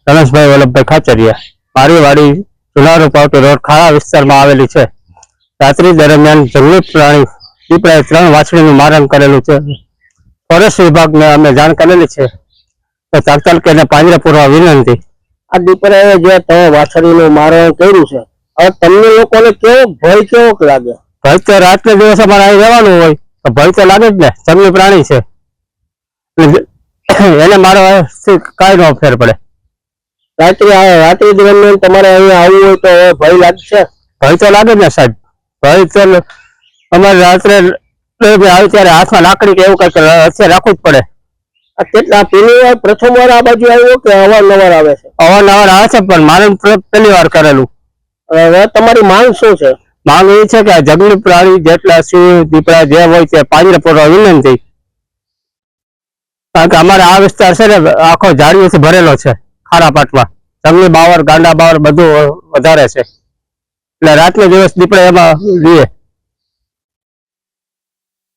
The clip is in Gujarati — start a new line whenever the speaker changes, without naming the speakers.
રમેશભાઈ વલ્લભભાઈ ખાચરિયા. મારી વાડી જુનારો પાવટી રોડ ખાડા વિસ્તારમાં આવેલી છે. રાત્રિ દરમિયાન જંગલી પ્રાણી દીપડાએ 3 વાછડીનું મારણ કરેલું છે. ફોરેસ્ટ વિભાગને અમે જાણ કરેલી છે તો તાત્કાલિક એને પાંજરે પૂરવા વિનંતી.
આ દીપડાએ જે 3 વાછડીનું મારણ કર્યું છે, હવે તમને લોકોને ભય કેવો લાગે?
ભય તો રાત્રે દિવસે અમારે અહીં રહેવાનું હોય તો ભય તો લાગે જ ને. જંગલી પ્રાણી છે એને મારવાથી કાંઈ ન ફેર પડે.
રાત્રિ દરમિયાન તમારે અહીંયા આવવું હોય તો ભય લાગશે?
ભય તો લાગે જ ને સાહેબ. ભય તો અમારે રાત્રે આવે ત્યારે હાથમાં લાકડી કે એવું કઈક હથિયાર રાખવું જ પડે.
કેટલા પહેલી વાર પ્રથમ વાર આ બાજુ આવ્યો કે અવારનવાર આવે છે?
અવારનવાર આવે છે પણ મારે પહેલી વાર કરેલું.
હવે તમારી માંગ શું છે?
માંગ એ છે કે આ જંગલી પ્રાણી જેટલા સિંહ દીપડા જે હોય તે પાંજરે પૂરવા વિનંતી. કારણ કે અમારે આ વિસ્તાર છે ને આખો ઝાડીઓથી ભરેલો છે. ખારા પાટમાં જંગલી બાવર ગાંડા બાવર બધું વધારે છે એટલે રાત્રે દિવસ દીપડા એમાં લઈએ.